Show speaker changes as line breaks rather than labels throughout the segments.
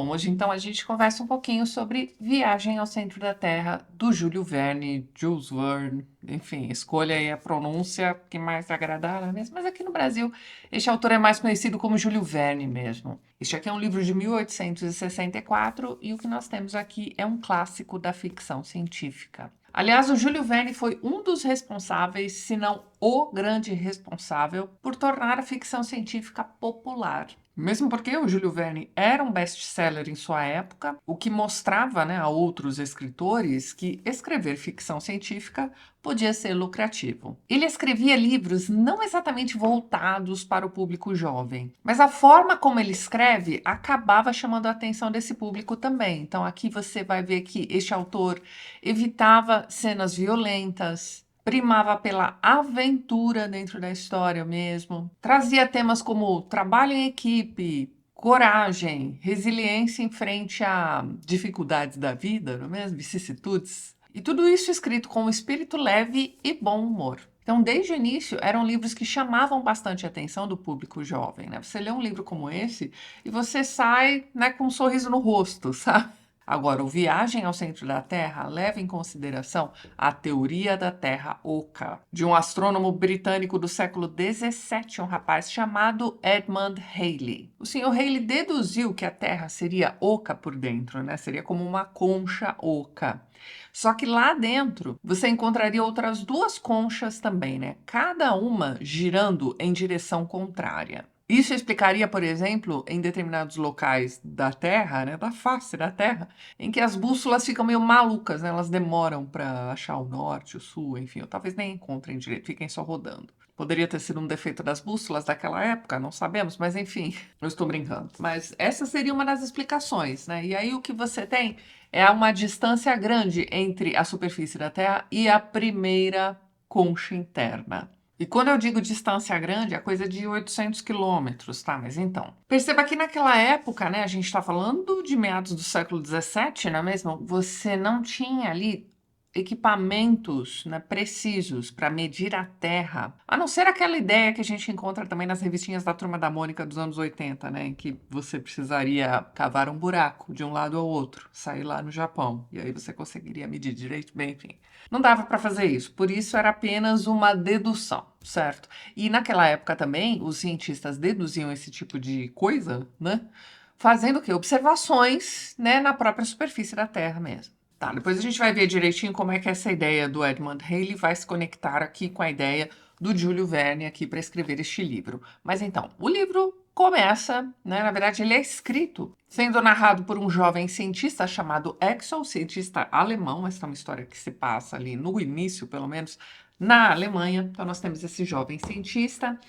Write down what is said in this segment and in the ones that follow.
bom, hoje então a gente conversa um pouquinho sobre Viagem ao Centro da Terra, do Júlio Verne, Jules Verne, enfim, escolha aí a pronúncia que mais agradar, não é mesmo? Mas aqui no Brasil, este autor é mais conhecido como Júlio Verne mesmo. Este aqui é um livro de 1864 e o que nós temos aqui é um clássico da ficção científica. Aliás, o Júlio Verne foi um dos responsáveis, se não o grande responsável, por tornar a ficção científica popular. Mesmo porque o Júlio Verne era um best-seller em sua época, o que mostrava, né, a outros escritores que escrever ficção científica podia ser lucrativo. Ele escrevia livros não exatamente voltados para o público jovem, mas a forma como ele escreve acabava chamando a atenção desse público também. Então aqui você vai ver que este autor evitava cenas violentas, primava pela aventura dentro da história mesmo, trazia temas como trabalho em equipe, coragem, resiliência em frente a dificuldades da vida, não é mesmo? Vicissitudes. E tudo isso escrito com um espírito leve e bom humor. Então, desde o início, eram livros que chamavam bastante a atenção do público jovem, né? Você lê um livro como esse e você sai, né, com um sorriso no rosto, sabe? Agora, o Viagem ao Centro da Terra leva em consideração a teoria da Terra oca, de um astrônomo britânico do século XVII, um rapaz chamado Edmund Halley. O senhor Halley deduziu que a Terra seria oca por dentro, né? Seria como uma concha oca. Só que lá dentro você encontraria outras duas conchas também, né? Cada uma girando em direção contrária. Isso explicaria, por exemplo, em determinados locais da Terra, né, da face da Terra, em que as bússolas ficam meio malucas, né? Elas demoram para achar o norte, o sul, enfim, ou talvez nem encontrem direito, fiquem só rodando. Poderia ter sido um defeito das bússolas daquela época, não sabemos, mas enfim, eu estou brincando. Mas essa seria uma das explicações, né? E aí o que você tem é uma distância grande entre a superfície da Terra e a primeira concha interna. E quando eu digo distância grande, é coisa de 800 quilômetros, tá? Mas então, perceba que naquela época, né, a gente está falando de meados do século XVII, não é mesmo? Você não tinha ali equipamentos, né, precisos para medir a Terra, a não ser aquela ideia que a gente encontra também nas revistinhas da Turma da Mônica dos anos 80, né, em que você precisaria cavar um buraco de um lado ao outro, sair lá no Japão, e aí você conseguiria medir direito, bem, enfim. Não dava para fazer isso, por isso era apenas uma dedução, certo? E naquela época também, os cientistas deduziam esse tipo de coisa, né, fazendo o quê? Observações, né, na própria superfície da Terra mesmo. Tá, depois a gente vai ver direitinho como é que essa ideia do Edmund Halley vai se conectar aqui com a ideia do Júlio Verne aqui para escrever este livro. Mas então, o livro começa, né, na verdade ele é escrito, sendo narrado por um jovem cientista chamado Axel, cientista alemão. Essa é uma história que se passa ali no início, pelo menos, na Alemanha. Então nós temos esse jovem cientista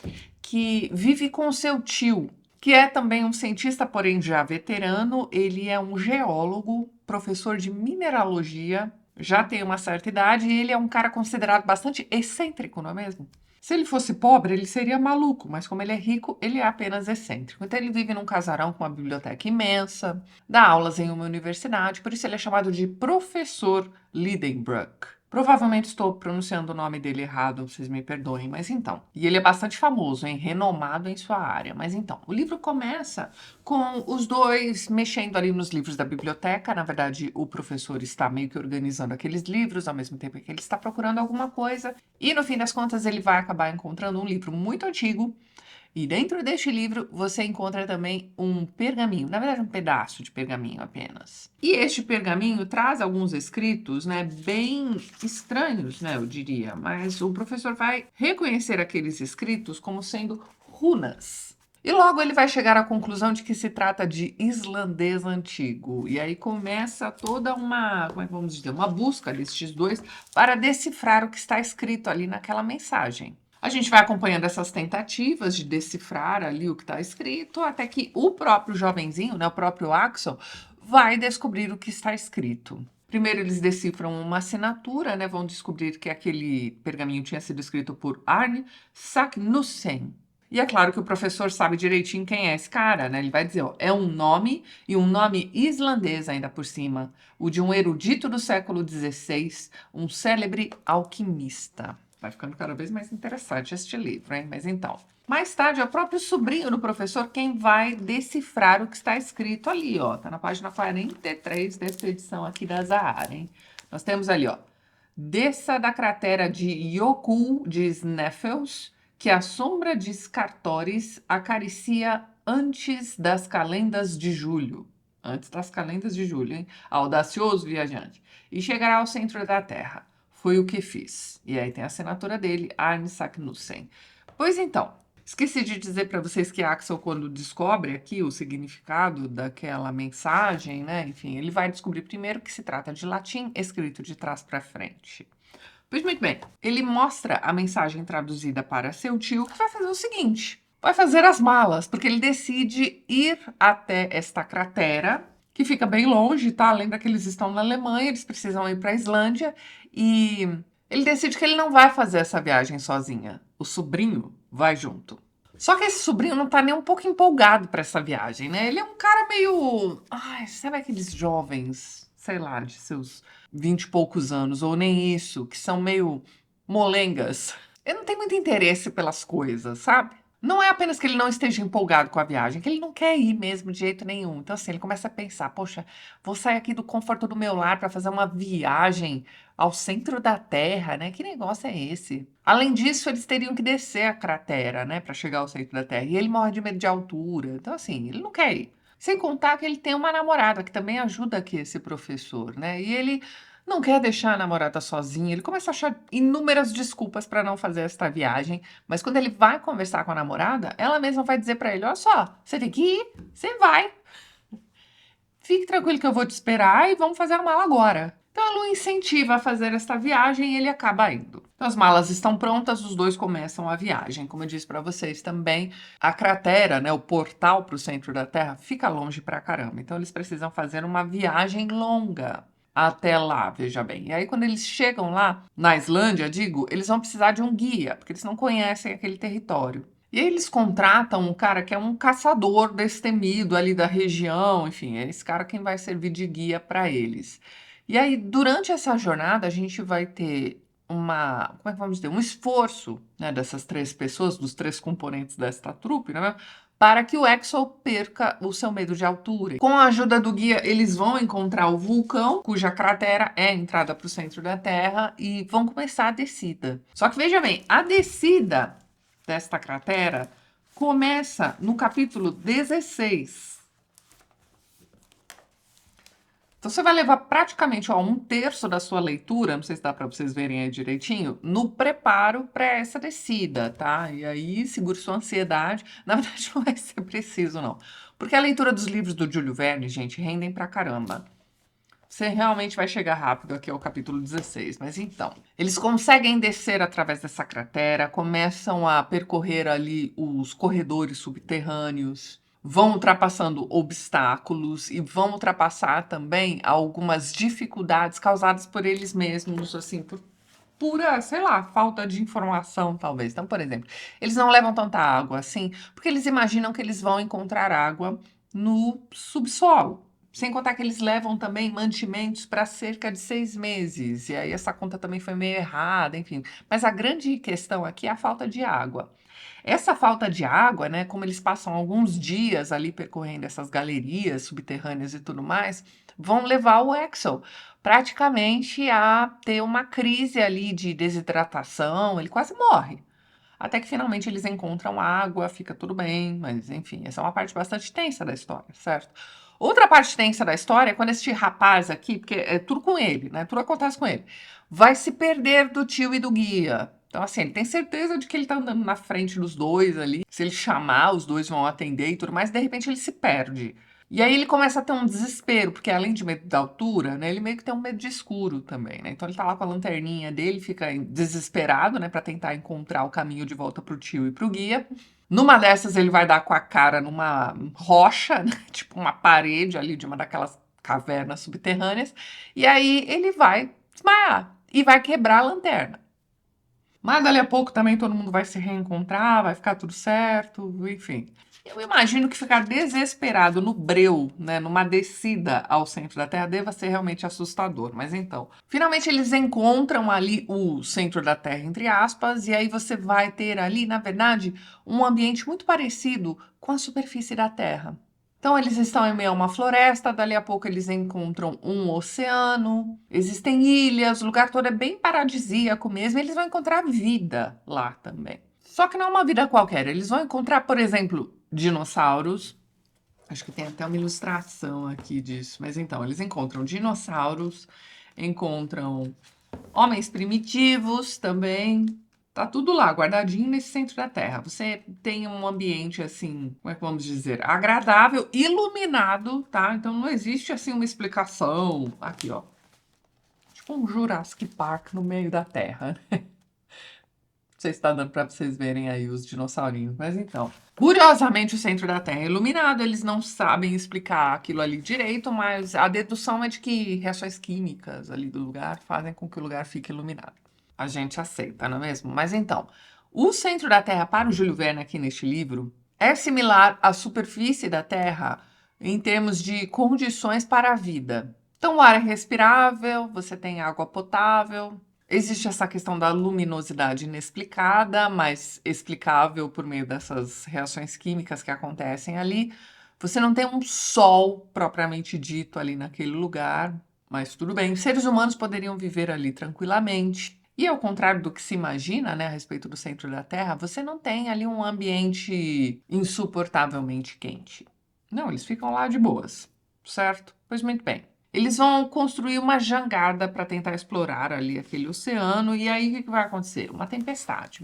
que vive com o seu tio, que é também um cientista, porém já veterano. Ele é um geólogo, professor de mineralogia, já tem uma certa idade e ele é um cara considerado bastante excêntrico, não é mesmo? Se ele fosse pobre, ele seria maluco, mas como ele é rico, ele é apenas excêntrico. Então ele vive num casarão com uma biblioteca imensa, dá aulas em uma universidade, por isso ele é chamado de Professor Lidenbrock. Provavelmente estou pronunciando o nome dele errado, vocês me perdoem, mas então. E ele é bastante famoso, hein? Renomado em sua área. Mas então, o livro começa com os dois mexendo ali nos livros da biblioteca. Na verdade, o professor está meio que organizando aqueles livros, ao mesmo tempo que ele está procurando alguma coisa. E no fim das contas, ele vai acabar encontrando um livro muito antigo. E dentro deste livro você encontra também um pergaminho, na verdade um pedaço de pergaminho apenas. E este pergaminho traz alguns escritos, né, bem estranhos, né, eu diria, mas o professor vai reconhecer aqueles escritos como sendo runas. E logo ele vai chegar à conclusão de que se trata de islandês antigo. E aí começa toda uma, como é que vamos dizer, uma busca destes dois para decifrar o que está escrito ali naquela mensagem. A gente vai acompanhando essas tentativas de decifrar ali o que está escrito, até que o próprio jovenzinho, né, o próprio Axel, vai descobrir o que está escrito. Primeiro eles decifram uma assinatura, né, vão descobrir que aquele pergaminho tinha sido escrito por Arne Saknussemm. E é claro que o professor sabe direitinho quem é esse cara, né? Ele vai dizer, ó, é um nome, e um nome islandês ainda por cima, o de um erudito do século XVI, um célebre alquimista. Vai ficando cada vez mais interessante este livro, hein? Mas então. Mais tarde, é o próprio sobrinho do professor quem vai decifrar o que está escrito ali, ó. Tá na página 43 dessa edição aqui da Zahara, hein? Nós temos ali, ó. Desça da cratera de Yokul de Sneffels, que a sombra de Scartoris acaricia antes das calendas de julho. Antes das calendas de julho, hein? Audacioso viajante. E chegará ao centro da Terra. Foi o que fiz. E aí tem a assinatura dele, Arne Saknussen. Pois então, esqueci de dizer para vocês que Axel, quando descobre aqui o significado daquela mensagem, né? Enfim, ele vai descobrir primeiro que se trata de latim escrito de trás para frente. Pois muito bem, ele mostra a mensagem traduzida para seu tio, que vai fazer o seguinte: vai fazer as malas, porque ele decide ir até esta cratera, que fica bem longe, tá? Lembra que eles estão na Alemanha, eles precisam ir para a Islândia, e ele decide que ele não vai fazer essa viagem sozinha. O sobrinho vai junto. Só que esse sobrinho não tá nem um pouco empolgado para essa viagem, né? Ele é um cara meio. Ai, sabe aqueles jovens, sei lá, de seus 20 e poucos anos, ou nem isso, que são meio molengas. Ele não tem muito interesse pelas coisas, sabe? Não é apenas que ele não esteja empolgado com a viagem, é que ele não quer ir mesmo de jeito nenhum. Então, assim, ele começa a pensar: poxa, vou sair aqui do conforto do meu lar para fazer uma viagem ao centro da Terra, né? Que negócio é esse? Além disso, eles teriam que descer a cratera, né, para chegar ao centro da Terra. E ele morre de medo de altura. Então, assim, ele não quer ir. Sem contar que ele tem uma namorada que também ajuda aqui esse professor, né? E ele não quer deixar a namorada sozinha. Ele começa a achar inúmeras desculpas para não fazer esta viagem. Mas quando ele vai conversar com a namorada, ela mesma vai dizer para ele: olha só, você tem que ir, você vai. Fique tranquilo que eu vou te esperar e vamos fazer a mala agora. Então ela o incentiva a fazer esta viagem e ele acaba indo. Então as malas estão prontas, os dois começam a viagem. Como eu disse para vocês também, a cratera, né, o portal para o centro da Terra, fica longe pra caramba. Então eles precisam fazer uma viagem longa até lá, veja bem. E aí quando eles chegam lá, na Islândia, digo, eles vão precisar de um guia, porque eles não conhecem aquele território. E aí eles contratam um cara que é um caçador destemido ali da região, enfim, é esse cara quem vai servir de guia para eles. E aí, durante essa jornada, a gente vai ter como é que vamos dizer, um esforço, né, dessas três pessoas, dos três componentes desta trupe, né, para que o Axel perca o seu medo de altura. Com a ajuda do guia, eles vão encontrar o vulcão, cuja cratera é a entrada para o centro da Terra, e vão começar a descida. Só que veja bem, a descida desta cratera começa no capítulo 16. Então você vai levar praticamente um terço da sua leitura, não sei se dá para vocês verem aí direitinho, no preparo para essa descida, tá? E aí segure sua ansiedade. Na verdade não vai ser preciso não, porque a leitura dos livros do Júlio Verne, gente, rendem pra caramba. Você realmente vai chegar rápido aqui ao capítulo 16. Mas então, eles conseguem descer através dessa cratera, começam a percorrer ali os corredores subterrâneos, vão ultrapassando obstáculos e vão ultrapassar também algumas dificuldades causadas por eles mesmos, assim, por pura, sei lá, falta de informação, talvez. Então, por exemplo, eles não levam tanta água assim, porque eles imaginam que eles vão encontrar água no subsolo. Sem contar que eles levam também mantimentos para cerca de 6 meses. E aí essa conta também foi meio errada, enfim. Mas a grande questão aqui é a falta de água. Essa falta de água, né, como eles passam alguns dias ali percorrendo essas galerias subterrâneas e tudo mais, vão levar o Axel praticamente a ter uma crise ali de desidratação, ele quase morre. Até que finalmente eles encontram água, fica tudo bem, mas enfim, essa é uma parte bastante tensa da história, certo? Outra parte tensa da história é quando este rapaz aqui, porque é tudo com ele, né? Tudo acontece com ele, vai se perder do tio e do guia. Então, assim, ele tem certeza de que ele tá andando na frente dos dois ali. Se ele chamar, os dois vão atender e tudo mais, de repente ele se perde. E aí ele começa a ter um desespero, porque além de medo da altura, né, ele meio que tem um medo de escuro também, né? Então ele tá lá com a lanterninha dele, fica desesperado, né, para tentar encontrar o caminho de volta pro tio e pro guia. Numa dessas ele vai dar com a cara numa rocha, né, tipo uma parede ali de uma daquelas cavernas subterrâneas, e aí ele vai desmaiar e vai quebrar a lanterna. Mas dali a pouco também todo mundo vai se reencontrar, vai ficar tudo certo, enfim. Eu imagino que ficar desesperado no breu, né, numa descida ao centro da Terra, deva ser realmente assustador. Mas então, finalmente eles encontram ali o centro da Terra, entre aspas, e aí você vai ter ali, na verdade, um ambiente muito parecido com a superfície da Terra. Então, eles estão em meio a uma floresta, dali a pouco eles encontram um oceano, existem ilhas, o lugar todo é bem paradisíaco mesmo, e eles vão encontrar vida lá também. Só que não é uma vida qualquer, eles vão encontrar, por exemplo, dinossauros. Acho que tem até uma ilustração aqui disso, mas então, eles encontram dinossauros, encontram homens primitivos também. Tá tudo lá, guardadinho nesse centro da Terra. Você tem um ambiente assim, como é que vamos dizer, agradável, iluminado, tá? Então não existe assim uma explicação. Aqui, ó. Tipo um Jurassic Park no meio da Terra. Não sei se está dando para vocês verem aí os dinossaurinhos, mas então. Curiosamente, o centro da Terra é iluminado, eles não sabem explicar aquilo ali direito, mas a dedução é de que reações químicas ali do lugar fazem com que o lugar fique iluminado. A gente aceita, não é mesmo? Mas então, o centro da Terra para o Júlio Verne aqui neste livro é similar à superfície da Terra em termos de condições para a vida. Então, o ar é respirável, você tem água potável, existe essa questão da luminosidade inexplicada, mas explicável por meio dessas reações químicas que acontecem ali. Você não tem um sol propriamente dito ali naquele lugar, mas tudo bem. Seres humanos poderiam viver ali tranquilamente. E ao contrário do que se imagina, né, a respeito do centro da Terra, você não tem ali um ambiente insuportavelmente quente. Não, eles ficam lá de boas, certo? Pois muito bem. Eles vão construir uma jangada para tentar explorar ali aquele oceano, e aí o que que vai acontecer? Uma tempestade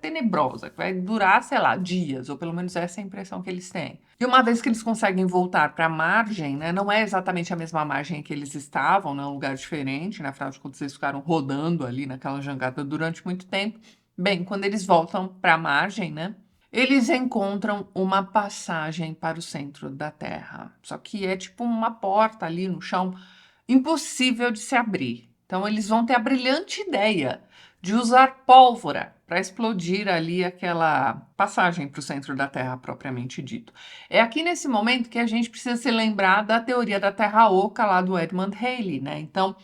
tenebrosa, que vai durar, sei lá, dias, ou pelo menos essa é a impressão que eles têm. E uma vez que eles conseguem voltar para a margem, né, não é exatamente a mesma margem que eles estavam, né, um lugar diferente, né, afinal de contas eles ficaram rodando ali naquela jangada durante muito tempo. Bem, quando eles voltam para a margem, né, eles encontram uma passagem para o centro da Terra. Só que é tipo uma porta ali no chão, impossível de se abrir. Então, eles vão ter a brilhante ideia de usar pólvora para explodir ali aquela passagem para o centro da Terra, propriamente dito. É aqui nesse momento que a gente precisa se lembrar da teoria da Terra Oca lá do Edmund Halley, né? Então,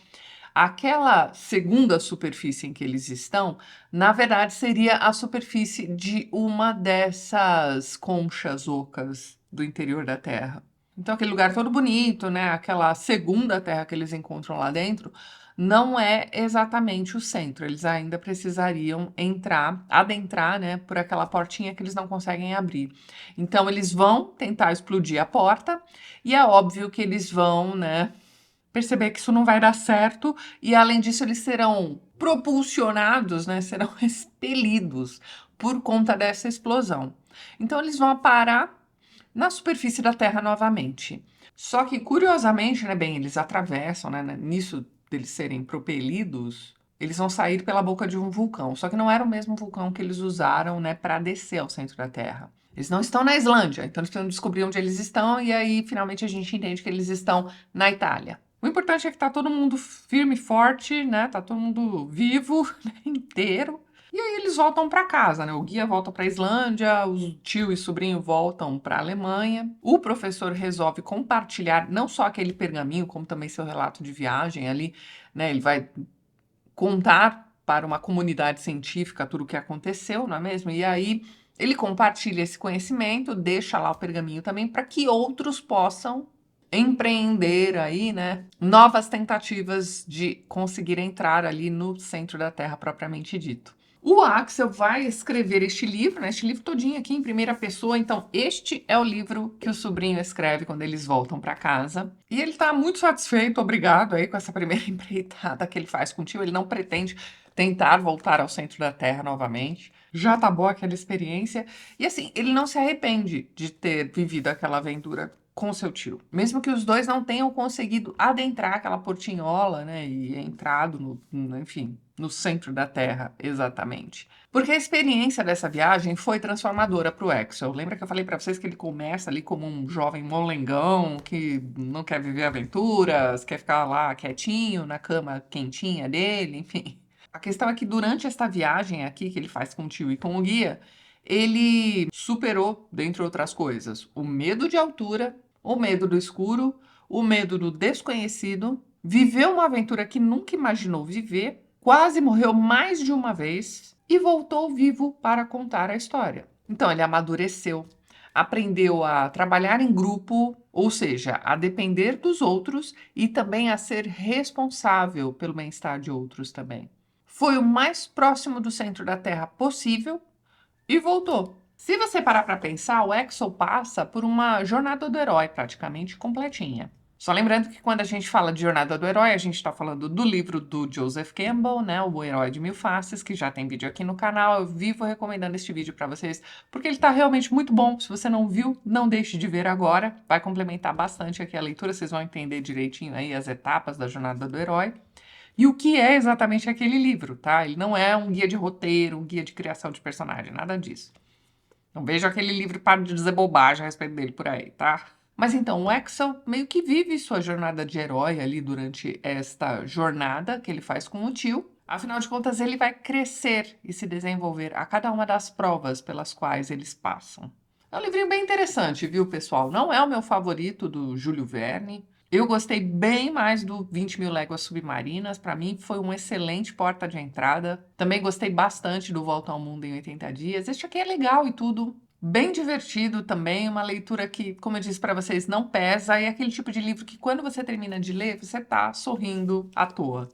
aquela segunda superfície em que eles estão, na verdade, seria a superfície de uma dessas conchas ocas do interior da Terra. Então, aquele lugar todo bonito, né? Aquela segunda Terra que eles encontram lá dentro, não é exatamente o centro. Eles ainda precisariam adentrar, né, por aquela portinha que eles não conseguem abrir. Então, eles vão tentar explodir a porta, e é óbvio que eles vão, né, perceber que isso não vai dar certo e, além disso, eles serão propulsionados, né, serão expelidos por conta dessa explosão. Então, eles vão parar na superfície da Terra novamente. Só que, curiosamente, né, bem, eles atravessam, né, nisso deles serem propelidos, eles vão sair pela boca de um vulcão. Só que não era o mesmo vulcão que eles usaram, né, para descer ao centro da Terra. Eles não estão na Islândia, então eles precisam descobrir onde eles estão e aí finalmente a gente entende que eles estão na Itália. O importante é que tá todo mundo firme e forte, né? Tá todo mundo vivo, né, inteiro. E aí eles voltam para casa, né? O guia volta para a Islândia, o tio e sobrinho voltam para a Alemanha. O professor resolve compartilhar não só aquele pergaminho, como também seu relato de viagem ali, né? Ele vai contar para uma comunidade científica tudo o que aconteceu, não é mesmo? E aí ele compartilha esse conhecimento, deixa lá o pergaminho também para que outros possam empreender aí, né, novas tentativas de conseguir entrar ali no centro da Terra propriamente dito. O Axel vai escrever este livro, né, este livro todinho aqui em primeira pessoa, então este é o livro que o sobrinho escreve quando eles voltam para casa. E ele está muito satisfeito, obrigado aí com essa primeira empreitada que ele faz com o tio, ele não pretende tentar voltar ao centro da Terra novamente. Já tá boa aquela experiência. E assim, ele não se arrepende de ter vivido aquela aventura com seu tio. Mesmo que os dois não tenham conseguido adentrar aquela portinhola, né, e entrado enfim, no centro da Terra, exatamente. Porque a experiência dessa viagem foi transformadora para o Axel. Lembra que eu falei para vocês que ele começa ali como um jovem molengão que não quer viver aventuras, quer ficar lá quietinho na cama quentinha dele, enfim. A questão é que durante esta viagem aqui que ele faz com o tio e com o guia, ele superou, dentre outras coisas, o medo de altura, o medo do escuro, o medo do desconhecido, viveu uma aventura que nunca imaginou viver, quase morreu mais de uma vez e voltou vivo para contar a história. Então ele amadureceu, aprendeu a trabalhar em grupo, ou seja, a depender dos outros e também a ser responsável pelo bem-estar de outros também. Foi o mais próximo do centro da Terra possível e voltou. Se você parar para pensar, o Exo passa por uma jornada do herói praticamente completinha. Só lembrando que quando a gente fala de Jornada do Herói, a gente está falando do livro do Joseph Campbell, né, O Herói de Mil Faces, que já tem vídeo aqui no canal. Eu vivo recomendando este vídeo para vocês, porque ele está realmente muito bom. Se você não viu, não deixe de ver agora. Vai complementar bastante aqui a leitura, vocês vão entender direitinho aí as etapas da Jornada do Herói. E o que é exatamente aquele livro, tá? Ele não é um guia de roteiro, um guia de criação de personagem, nada disso. Então veja aquele livro e para de dizer bobagem a respeito dele por aí, tá? Mas então, o Axel meio que vive sua jornada de herói ali durante esta jornada que ele faz com o tio. Afinal de contas, ele vai crescer e se desenvolver a cada uma das provas pelas quais eles passam. É um livrinho bem interessante, viu, pessoal? Não é o meu favorito do Júlio Verne. Eu gostei bem mais do 20 Mil Léguas Submarinas. Para mim, foi uma excelente porta de entrada. Também gostei bastante do Volta ao Mundo em 80 Dias. Este aqui é legal e tudo. Bem divertido também, uma leitura que, como eu disse para vocês, não pesa. E é aquele tipo de livro que, quando você termina de ler, você tá sorrindo à toa.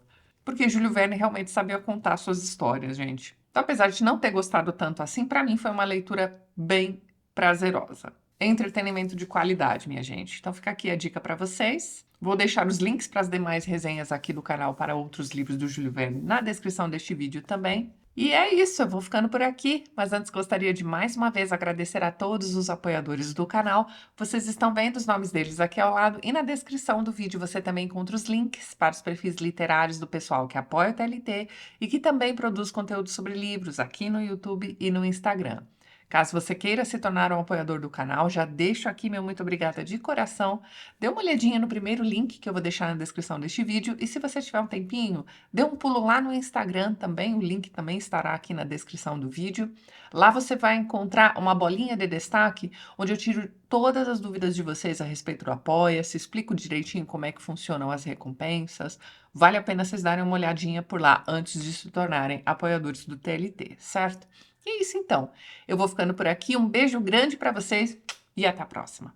Porque Júlio Verne realmente sabia contar suas histórias, gente. Então, apesar de não ter gostado tanto assim, para mim foi uma leitura bem prazerosa. Entretenimento de qualidade, minha gente. Então fica aqui a dica para vocês. Vou deixar os links para as demais resenhas aqui do canal para outros livros do Júlio Verne na descrição deste vídeo também. E é isso, eu vou ficando por aqui, mas antes gostaria de mais uma vez agradecer a todos os apoiadores do canal. Vocês estão vendo os nomes deles aqui ao lado e na descrição do vídeo você também encontra os links para os perfis literários do pessoal que apoia o TLT e que também produz conteúdo sobre livros aqui no YouTube e no Instagram. Caso você queira se tornar um apoiador do canal, já deixo aqui meu muito obrigada de coração. Dê uma olhadinha no primeiro link que eu vou deixar na descrição deste vídeo. E se você tiver um tempinho, dê um pulo lá no Instagram também. O link também estará aqui na descrição do vídeo. Lá você vai encontrar uma bolinha de destaque, onde eu tiro todas as dúvidas de vocês a respeito do Apoia-se, explico direitinho como é que funcionam as recompensas. Vale a pena vocês darem uma olhadinha por lá antes de se tornarem apoiadores do TLT, certo? E é isso então. Eu vou ficando por aqui. Um beijo grande para vocês e até a próxima.